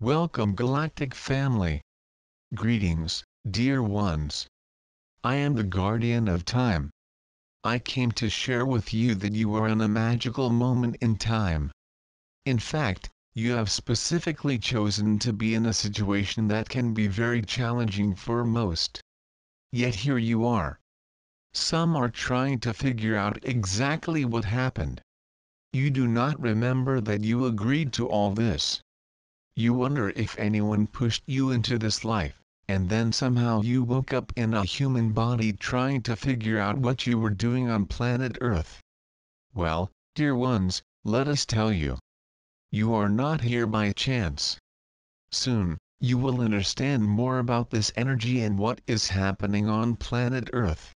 Welcome Galactic family. Greetings, dear ones. I am the guardian of time. I came to share with you that you are in a magical moment in time. In fact, you have specifically chosen to be in a situation that can be very challenging for most. Yet here you are. Some are trying to figure out exactly what happened. You do not remember that you agreed to all this. You wonder if anyone pushed you into this life, and then somehow you woke up in a human body trying to figure out what you were doing on planet Earth. Well, dear ones, let us tell you. You are not here by chance. Soon, you will understand more about this energy and what is happening on planet Earth.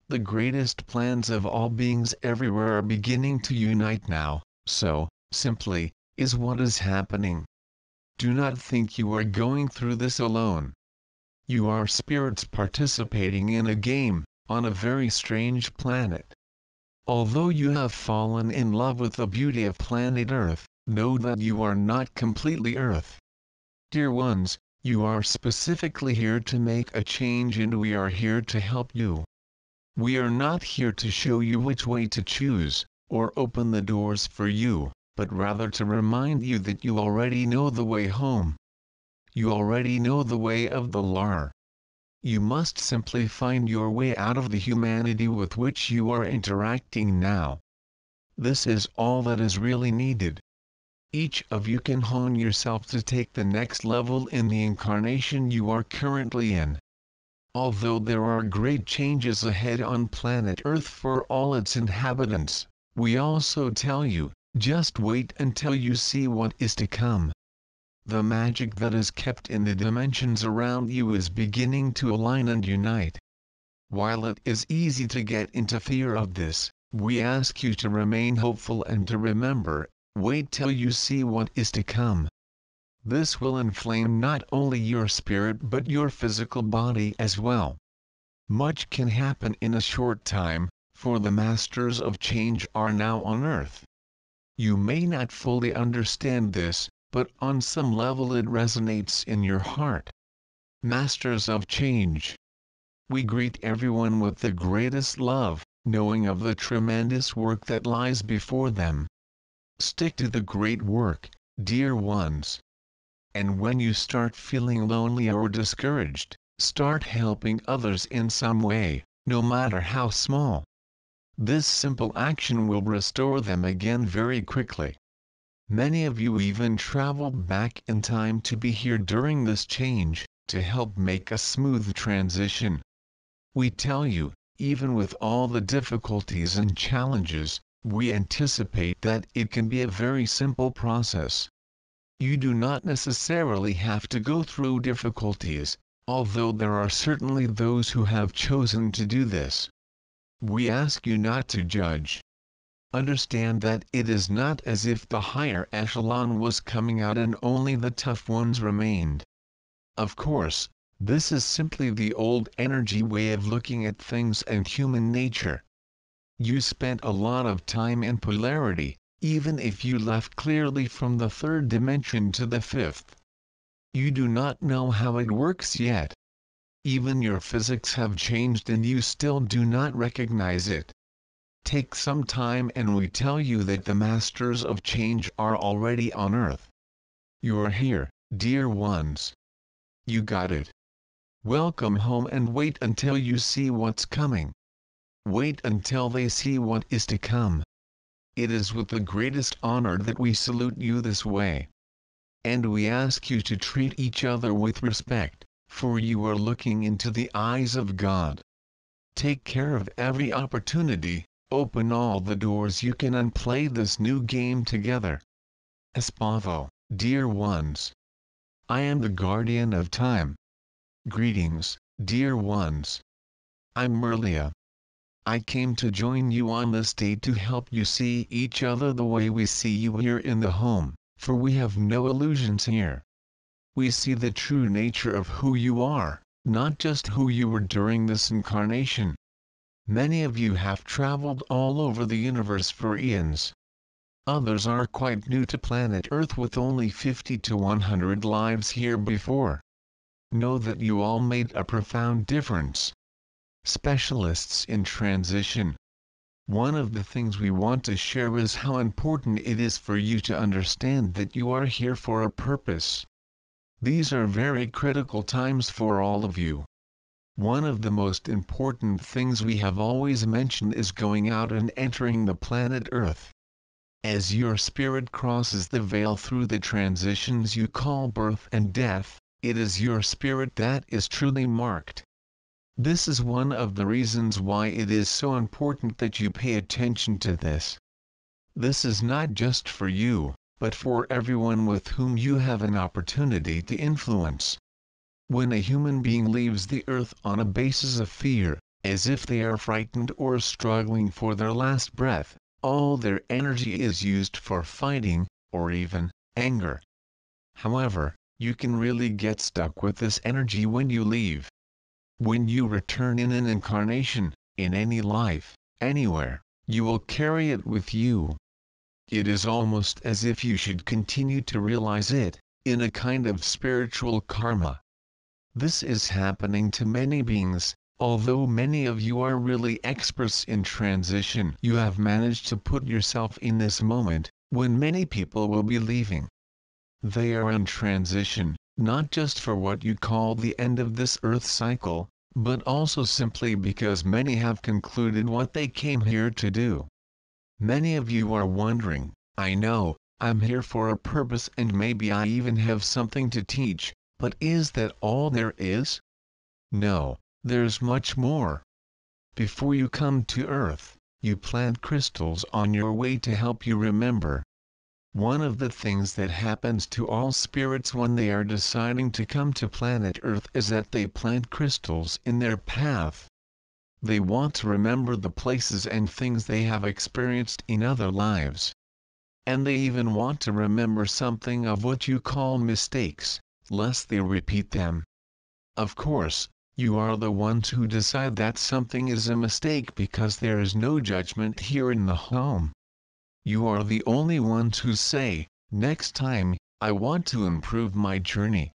The greatest plans of all beings everywhere are beginning to unite now, so, simply, is what is happening. Do not think you are going through this alone. You are spirits participating in a game, on a very strange planet. Although you have fallen in love with the beauty of planet Earth, know that you are not completely Earth. Dear ones, you are specifically here to make a change and we are here to help you. We are not here to show you which way to choose, or open the doors for you, but rather to remind you that you already know the way home. You already know the way of the LAR. You must simply find your way out of the humanity with which you are interacting now. This is all that is really needed. Each of you can hone yourself to take the next level in the incarnation you are currently in. Although there are great changes ahead on planet Earth for all its inhabitants, we also tell you, just wait until you see what is to come. The magic that is kept in the dimensions around you is beginning to align and unite. While it is easy to get into fear of this, we ask you to remain hopeful and to remember, wait till you see what is to come. This will inflame not only your spirit but your physical body as well. Much can happen in a short time, for the masters of change are now on Earth. You may not fully understand this, but on some level it resonates in your heart. Masters of change. We greet everyone with the greatest love, knowing of the tremendous work that lies before them. Stick to the great work, dear ones. And when you start feeling lonely or discouraged, start helping others in some way, no matter how small. This simple action will restore them again very quickly. Many of you even traveled back in time to be here during this change, to help make a smooth transition. We tell you, even with all the difficulties and challenges, we anticipate that it can be a very simple process. You do not necessarily have to go through difficulties, although there are certainly those who have chosen to do this. We ask you not to judge. Understand that it is not as if the higher echelon was coming out and only the tough ones remained. Of course, this is simply the old energy way of looking at things and human nature. You spent a lot of time in polarity, even if you left clearly from the third dimension to the fifth. You do not know how it works yet. Even your physics have changed and you still do not recognize it. Take some time and we tell you that the masters of change are already on Earth. You are here, dear ones. You got it. Welcome home and wait until you see what's coming. Wait until they see what is to come. It is with the greatest honor that we salute you this way. And we ask you to treat each other with respect, for you are looking into the eyes of God. Take care of every opportunity, open all the doors you can and play this new game together. Espavo, dear ones. I am the guardian of time. Greetings, dear ones. I'm Merlia. I came to join you on this day to help you see each other the way we see you here in the home, for we have no illusions here. We see the true nature of who you are, not just who you were during this incarnation. Many of you have traveled all over the universe for eons. Others are quite new to planet Earth with only 50 to 100 lives here before. Know that you all made a profound difference. Specialists in transition. One of the things we want to share is how important it is for you to understand that you are here for a purpose. These are very critical times for all of you. One of the most important things we have always mentioned is going out and entering the planet Earth. As your spirit crosses the veil through the transitions you call birth and death, it is your spirit that is truly marked. This is one of the reasons why it is so important that you pay attention to this. This is not just for you, but for everyone with whom you have an opportunity to influence. When a human being leaves the earth on a basis of fear, as if they are frightened or struggling for their last breath, all their energy is used for fighting, or even anger. However, you can really get stuck with this energy when you leave. When you return in an incarnation, in any life, anywhere, you will carry it with you. It is almost as if you should continue to realize it, in a kind of spiritual karma. This is happening to many beings. Although many of you are really experts in transition, you have managed to put yourself in this moment, when many people will be leaving. They are in transition, not just for what you call the end of this earth cycle, but also simply because many have concluded what they came here to do. Many of you are wondering, I know, I'm here for a purpose and maybe I even have something to teach, but is that all there is? No. There's much more. Before you come to Earth, you plant crystals on your way to help you remember. One of the things that happens to all spirits when they are deciding to come to planet Earth is that they plant crystals in their path. They want to remember the places and things they have experienced in other lives. And they even want to remember something of what you call mistakes, lest they repeat them. Of course, you are the ones who decide that something is a mistake because there is no judgment here in the home. You are the only ones who say, next time, I want to improve my journey.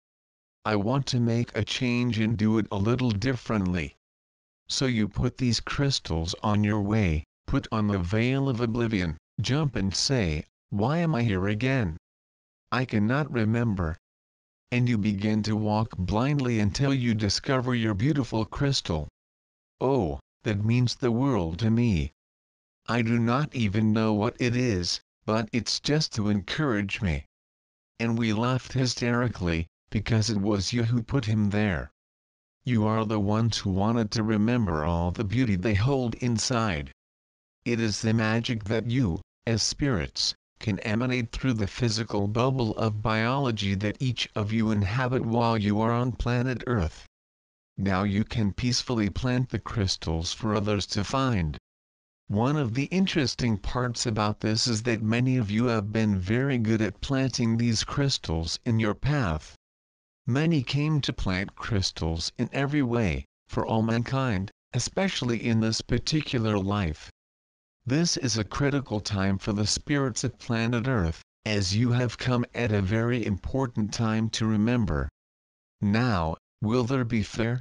I want to make a change and do it a little differently. So you put these crystals on your way, put on the veil of oblivion, jump and say, why am I here again? I cannot remember. And you begin to walk blindly until you discover your beautiful crystal. Oh, that means the world to me. I do not even know what it is, but it's just to encourage me. And we laughed hysterically, because it was you who put him there. You are the ones who wanted to remember all the beauty they hold inside. It is the magic that you, as spirits, can emanate through the physical bubble of biology that each of you inhabit while you are on planet Earth. Now you can peacefully plant the crystals for others to find. One of the interesting parts about this is that many of you have been very good at planting these crystals in your path. Many came to plant crystals in every way, for all mankind, especially in this particular life. This is a critical time for the spirits at planet Earth, as you have come at a very important time to remember. Now, will there be fear?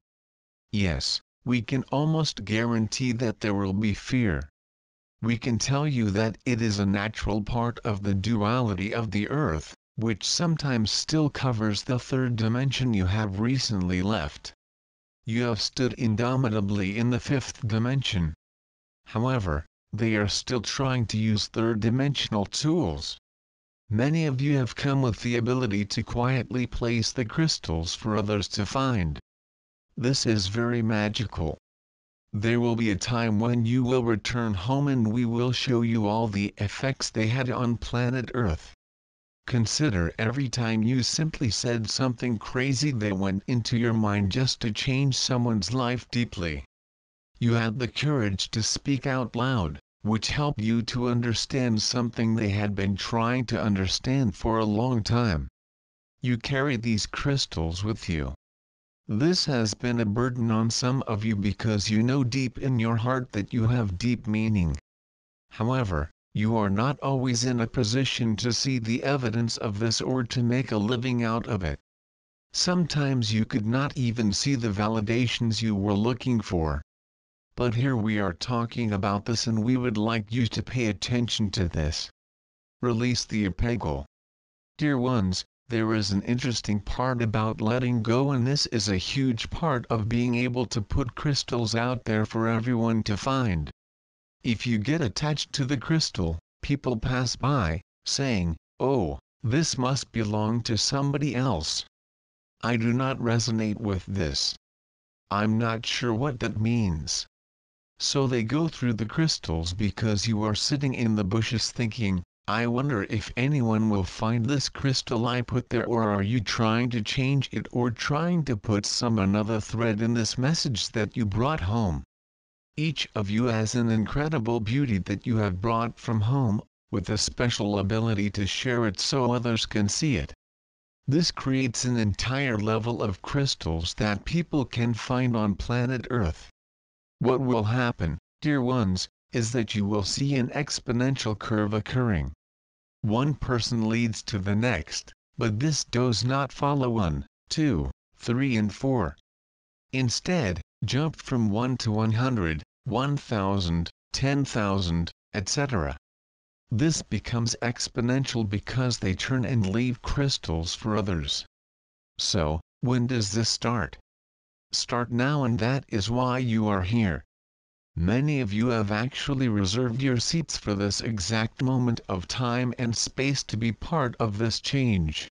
Yes, we can almost guarantee that there will be fear. We can tell you that it is a natural part of the duality of the Earth, which sometimes still covers the third dimension you have recently left. You have stood indomitably in the fifth dimension. However, they are still trying to use third-dimensional tools. Many of you have come with the ability to quietly place the crystals for others to find. This is very magical. There will be a time when you will return home and we will show you all the effects they had on planet Earth. Consider every time you simply said something crazy that went into your mind just to change someone's life deeply. You had the courage to speak out loud, which helped you to understand something they had been trying to understand for a long time. You carry these crystals with you. This has been a burden on some of you because you know deep in your heart that you have deep meaning. However, You are not always in a position to see the evidence of this or to make a living out of it. Sometimes you could not even see the validations you were looking for. But here we are talking about this, and we would like you to pay attention to this. Release the apego. Dear ones, there is an interesting part about letting go, and this is a huge part of being able to put crystals out there for everyone to find. If you get attached to the crystal, people pass by, saying, "Oh, this must belong to somebody else." I do not resonate with this. I'm not sure what that means. So they go through the crystals because you are sitting in the bushes thinking, "I wonder if anyone will find this crystal I put there," or are you trying to change it or trying to put some another thread in this message that you brought home? Each of you has an incredible beauty that you have brought from home, with a special ability to share it so others can see it. This creates an entire level of crystals that people can find on planet Earth. What will happen, dear ones, is that you will see an exponential curve occurring. One person leads to the next, but this does not follow 1, 2, 3 and 4. Instead, jump from 1 to 100, 1000, 10,000, etc. This becomes exponential because they turn and leave crystals for others. So, when does this start? Start now, and that is why you are here. Many of you have actually reserved your seats for this exact moment of time and space to be part of this change.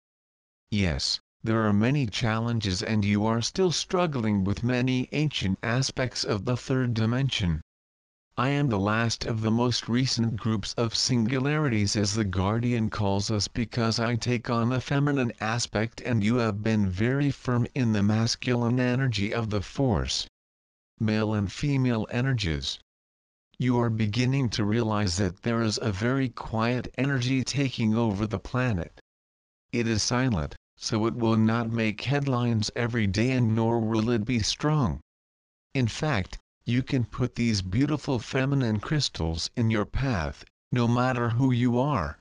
Yes, there are many challenges and you are still struggling with many ancient aspects of the third dimension. I am the last of the most recent groups of singularities, as the Guardian calls us, because I take on the feminine aspect and you have been very firm in the masculine energy of the Force. Male and female energies. You are beginning to realize that there is a very quiet energy taking over the planet. It is silent, so it will not make headlines every day, and nor will it be strong. In fact, you can put these beautiful feminine crystals in your path, no matter who you are.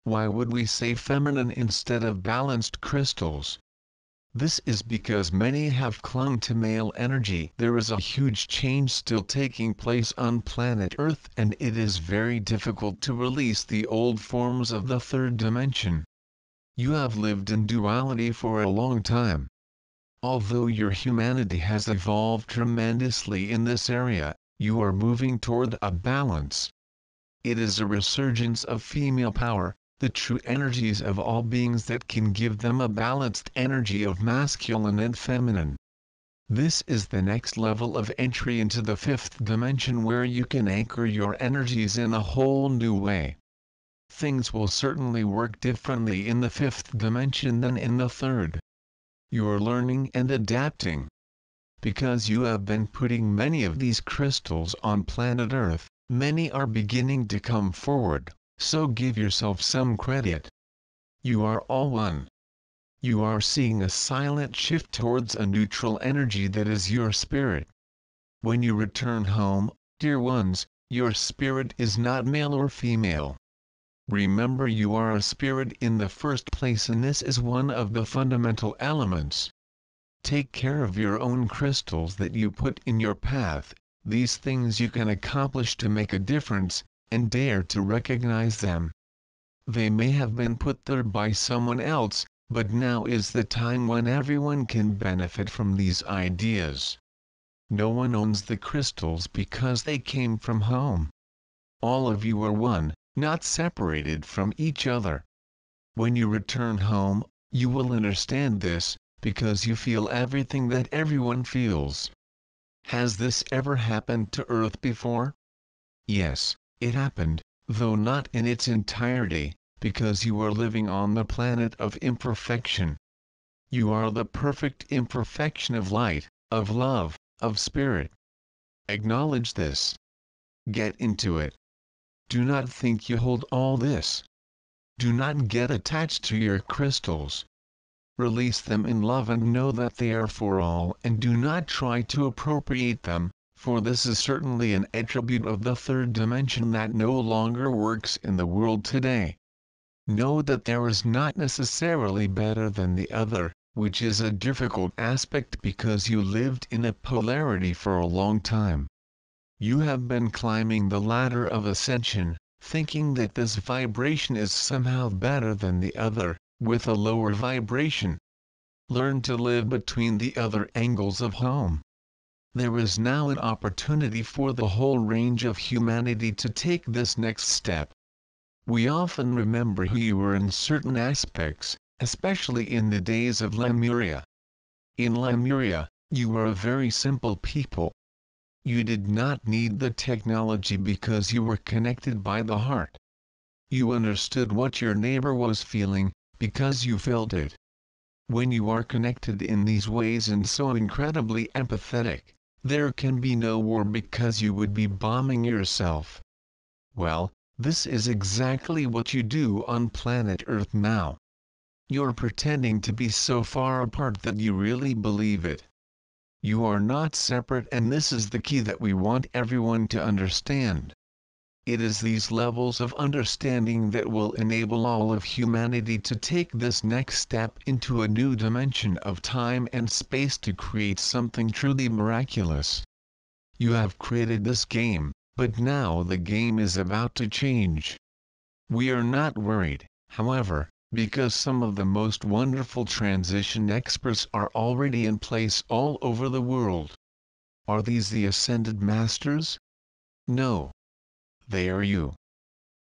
Why would we say feminine instead of balanced crystals? This is because many have clung to male energy. There is a huge change still taking place on planet Earth, and it is very difficult to release the old forms of the third dimension. You have lived in duality for a long time. Although your humanity has evolved tremendously in this area, you are moving toward a balance. It is a resurgence of female power, the true energies of all beings that can give them a balanced energy of masculine and feminine. This is the next level of entry into the fifth dimension, where you can anchor your energies in a whole new way. Things will certainly work differently in the fifth dimension than in the third. You are learning and adapting. Because you have been putting many of these crystals on planet Earth, many are beginning to come forward, so give yourself some credit. You are all one. You are seeing a silent shift towards a neutral energy that is your spirit. When you return home, dear ones, your spirit is not male or female. Remember, you are a spirit in the first place, and this is one of the fundamental elements. Take care of your own crystals that you put in your path. These things you can accomplish to make a difference, and dare to recognize them. They may have been put there by someone else, but now is the time when everyone can benefit from these ideas. No one owns the crystals because they came from home. All of you are one, not separated from each other. When you return home, you will understand this, because you feel everything that everyone feels. Has this ever happened to Earth before? Yes, it happened, though not in its entirety, because you are living on the planet of imperfection. You are the perfect imperfection of light, of love, of spirit. Acknowledge this. Get into it. Do not think you hold all this. Do not get attached to your crystals. Release them in love and know that they are for all, and do not try to appropriate them, for this is certainly an attribute of the third dimension that no longer works in the world today. Know that there is not necessarily better than the other, which is a difficult aspect because you lived in a polarity for a long time. You have been climbing the ladder of ascension, thinking that this vibration is somehow better than the other, with a lower vibration. Learn to live between the other angles of home. There is now an opportunity for the whole range of humanity to take this next step. We often remember who you were in certain aspects, especially in the days of Lemuria. In Lemuria, you were a very simple people. You did not need the technology because you were connected by the heart. You understood what your neighbor was feeling, because you felt it. When you are connected in these ways and so incredibly empathetic, there can be no war because you would be bombing yourself. Well, this is exactly what you do on planet Earth now. You're pretending to be so far apart that you really believe it. You are not separate, and this is the key that we want everyone to understand. It is these levels of understanding that will enable all of humanity to take this next step into a new dimension of time and space to create something truly miraculous. You have created this game, but now the game is about to change. We are not worried, however, because some of the most wonderful transition experts are already in place all over the world. Are these the Ascended Masters? No. They are you.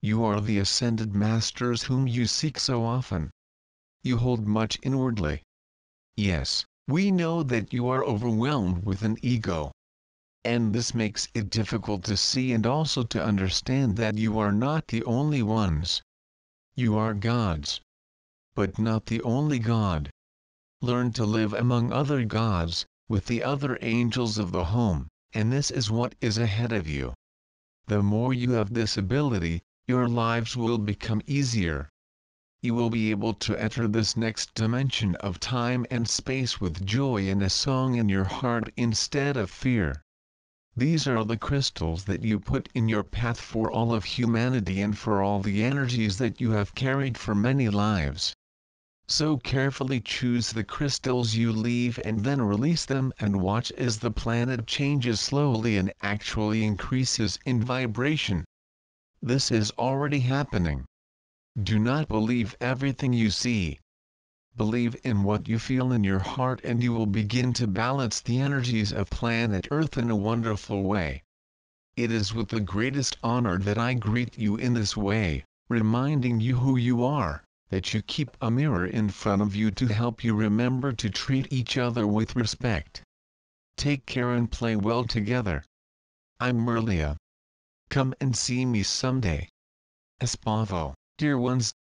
You are the Ascended Masters whom you seek so often. You hold much inwardly. Yes, we know that you are overwhelmed with an ego. And this makes it difficult to see and also to understand that you are not the only ones. You are gods. But not the only God. Learn to live among other gods, with the other angels of the home, and this is what is ahead of you. The more you have this ability, your lives will become easier. You will be able to enter this next dimension of time and space with joy and a song in your heart instead of fear. These are the crystals that you put in your path for all of humanity and for all the energies that you have carried for many lives. So carefully choose the crystals you leave and then release them and watch as the planet changes slowly and actually increases in vibration. This is already happening. Do not believe everything you see. Believe in what you feel in your heart and you will begin to balance the energies of planet Earth in a wonderful way. It is with the greatest honor that I greet you in this way, reminding you who you are, that you keep a mirror in front of you to help you remember to treat each other with respect. Take care and play well together. I'm Merlia. Come and see me someday. Espavo, dear ones.